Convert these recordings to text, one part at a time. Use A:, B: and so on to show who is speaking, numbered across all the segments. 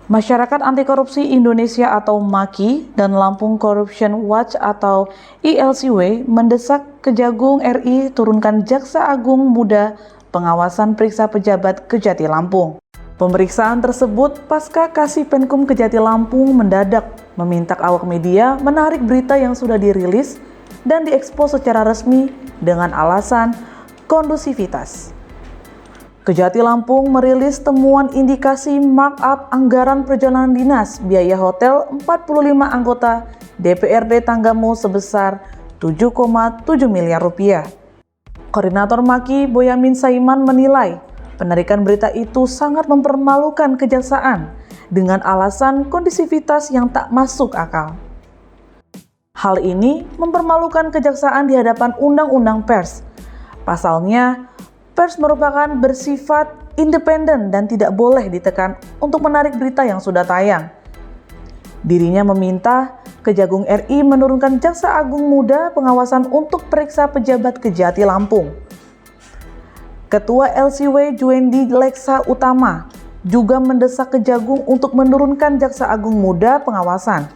A: Masyarakat Anti Korupsi Indonesia atau MAKI dan Lampung Corruption Watch atau ILCW mendesak Kejagung RI turunkan Jaksa Agung Muda pengawasan periksa pejabat Kejati Lampung. Pemeriksaan tersebut pasca Kasipenkum Kejati Lampung mendadak meminta awak media menarik berita yang sudah dirilis dan diekspos secara resmi dengan alasan kondusivitas. Kejati Lampung merilis temuan indikasi markup anggaran perjalanan dinas biaya hotel 45 anggota DPRD Tanggamus sebesar 7,7 miliar rupiah. Koordinator MAKI Boyamin Saiman menilai penarikan berita itu sangat mempermalukan kejaksaan dengan alasan kondisivitas yang tak masuk akal. Hal ini mempermalukan kejaksaan di hadapan Undang-Undang Pers. Pasalnya, pers merupakan bersifat independen dan tidak boleh ditekan untuk menarik berita yang sudah tayang. Dirinya meminta Kejagung RI menurunkan Jaksa Agung Muda pengawasan untuk periksa pejabat Kejati Lampung. Ketua LCW Juendi Leksa Utama juga mendesak Kejagung untuk menurunkan Jaksa Agung Muda pengawasan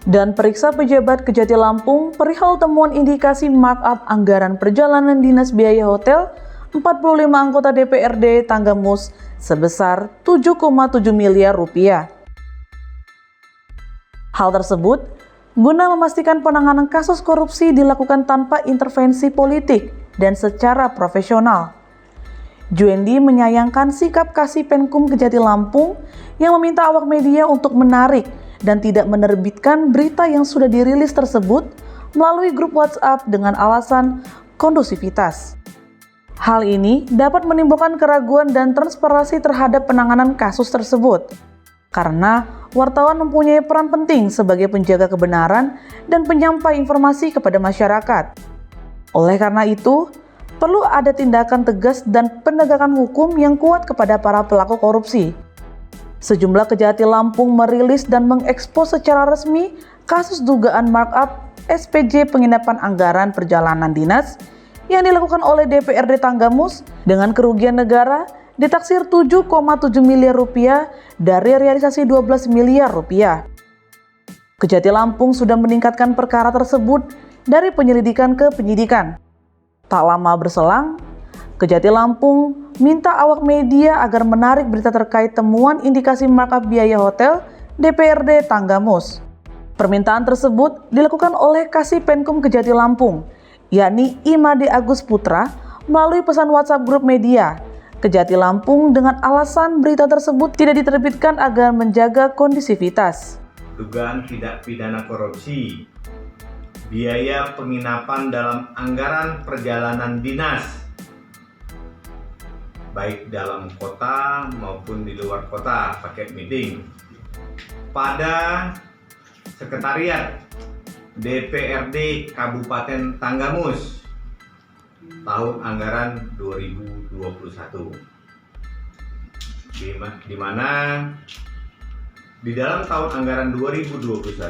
A: dan periksa pejabat Kejati Lampung perihal temuan indikasi markup anggaran perjalanan dinas biaya hotel 45 anggota DPRD Tanggamus sebesar 7,7 miliar rupiah. Hal tersebut guna memastikan penanganan kasus korupsi dilakukan tanpa intervensi politik dan secara profesional. Juendi menyayangkan sikap Kasipenkum Kejati Lampung yang meminta awak media untuk menarik dan tidak menerbitkan berita yang sudah dirilis tersebut melalui grup WhatsApp dengan alasan kondusivitas. Hal ini dapat menimbulkan keraguan dan transparansi terhadap penanganan kasus tersebut, karena wartawan mempunyai peran penting sebagai penjaga kebenaran dan penyampai informasi kepada masyarakat. Oleh karena itu, perlu ada tindakan tegas dan penegakan hukum yang kuat kepada para pelaku korupsi. Sejumlah Kejati Lampung merilis dan mengekspos secara resmi kasus dugaan markup SPJ penginapan anggaran perjalanan dinas yang dilakukan oleh DPRD Tanggamus dengan kerugian negara ditaksir 7,7 miliar rupiah dari realisasi 12 miliar rupiah. Kejati Lampung sudah meningkatkan perkara tersebut dari penyelidikan ke penyidikan. Tak lama berselang, Kejati Lampung minta awak media agar menarik berita terkait temuan indikasi markup biaya hotel DPRD Tanggamus. Permintaan tersebut dilakukan oleh Kasipenkum Kejati Lampung, yakni Imade Agus Putra, melalui pesan WhatsApp grup media Kejati Lampung dengan alasan berita tersebut tidak diterbitkan agar menjaga kondisivitas.
B: Dugaan tindak pidana korupsi, biaya penginapan dalam anggaran perjalanan dinas, baik dalam kota maupun di luar kota, paket meeting, pada Sekretariat DPRD Kabupaten Tanggamus tahun anggaran 2021, di mana di dalam tahun anggaran 2021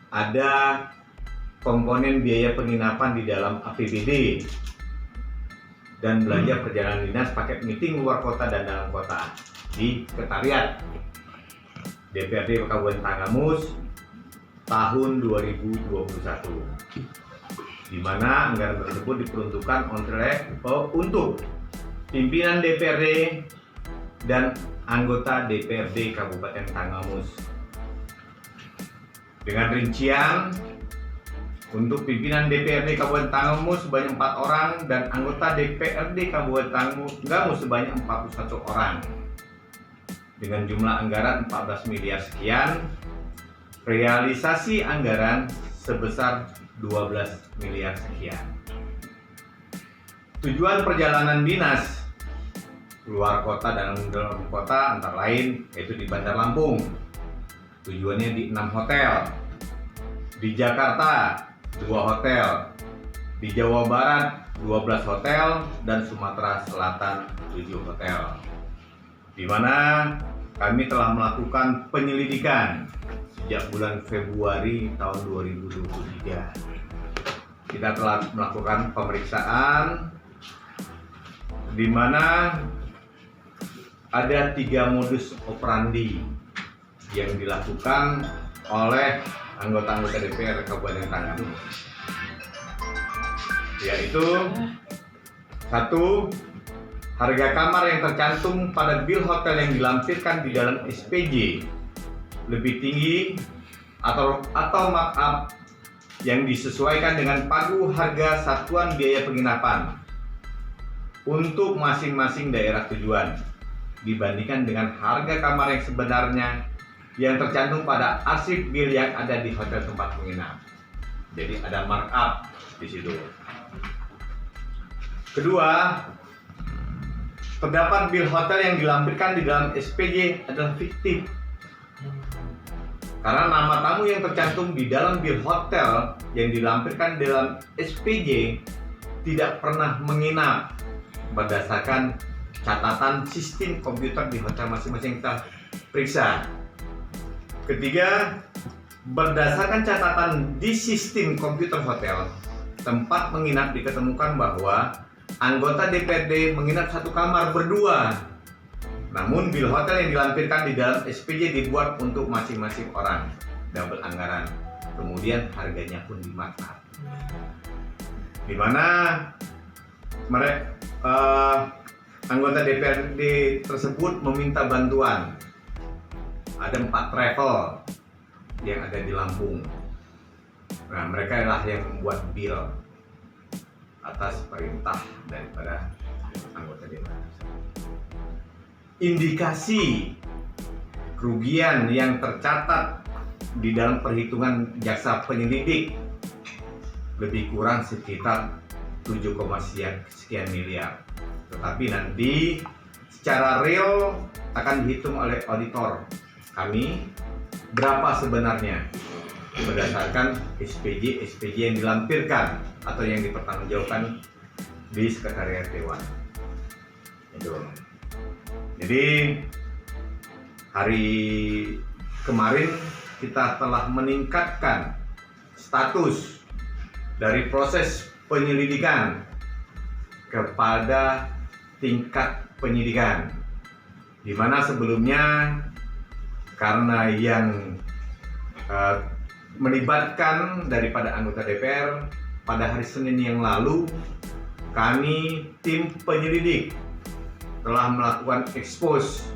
B: ada komponen biaya penginapan di dalam APBD dan belanja perjalanan dinas paket meeting luar kota dan dalam kota di Sekretariat DPRD Kabupaten Tanggamus tahun 2021, di mana anggaran tersebut diperuntukkan untuk pimpinan DPRD dan anggota DPRD Kabupaten Tanggamus. Dengan rincian, untuk pimpinan DPRD Kabupaten Tanggamus sebanyak 4 orang dan anggota DPRD Kabupaten Tanggamus sebanyak 41 orang. Dengan jumlah anggaran 14 miliar sekian, realisasi anggaran sebesar 12 miliar sekian. Tujuan perjalanan dinas luar kota dan dalam kota antara lain yaitu di Bandar Lampung. Tujuannya di 6 hotel. Di Jakarta 2 hotel. Di Jawa Barat 12 hotel dan Sumatera Selatan 7 hotel. Di mana kami telah melakukan penyelidikan sejak bulan Februari tahun 2023. Kita telah melakukan pemeriksaan di mana ada 3 modus operandi yang dilakukan oleh anggota-anggota DPR Kabupaten Tangerang, yaitu 1. Harga kamar yang tercantum pada bil hotel yang dilampirkan di dalam SPJ lebih tinggi atau markup yang disesuaikan dengan pagu harga satuan biaya penginapan untuk masing-masing daerah tujuan dibandingkan dengan harga kamar yang sebenarnya yang tercantum pada arsip bil yang ada di hotel tempat menginap. Jadi ada markup di situ. Kedua, terdapat bil hotel yang dilampirkan di dalam SPJ adalah fiktif. Karena nama tamu yang tercantum di dalam bil hotel yang dilampirkan dalam SPJ tidak pernah menginap berdasarkan catatan sistem komputer di hotel masing-masing kita periksa. Ketiga, berdasarkan catatan di sistem komputer hotel tempat menginap diketemukan bahwa anggota DPRD menginap satu kamar berdua. Namun bil hotel yang dilampirkan di dalam SPJ dibuat untuk masing-masing orang, double anggaran. Kemudian harganya pun dimarkup. Di mana anggota DPRD tersebut meminta bantuan. Ada 4 travel yang ada di Lampung. Nah, mereka lah yang membuat bil atas perintah daripada anggota DPR. Indikasi kerugian yang tercatat di dalam perhitungan jaksa penyelidik lebih kurang sekitar 7, sekian miliar. Tetapi nanti secara real akan dihitung oleh auditor kami berapa sebenarnya berdasarkan SPJ yang dilampirkan atau yang dipertanggungjawabkan di Sekretariat Dewan. Itu. Jadi hari kemarin kita telah meningkatkan status dari proses penyelidikan kepada tingkat penyidikan, di mana sebelumnya karena yang melibatkan daripada anggota DPR pada hari Senin yang lalu, kami tim penyelidik telah melakukan ekspos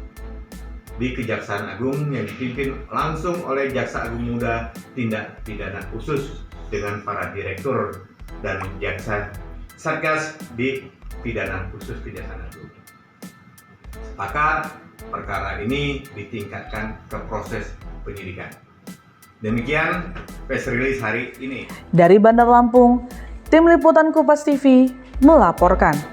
B: di Kejaksaan Agung yang dipimpin langsung oleh Jaksa Agung Muda Tindak Pidana Khusus dengan para direktur dan jaksa Satgas di Pidana Khusus Kejaksaan Agung. Sepakat perkara ini ditingkatkan ke proses penyidikan. Demikian press release hari ini.
A: Dari Bandar Lampung, Tim Liputan Kupas TV melaporkan.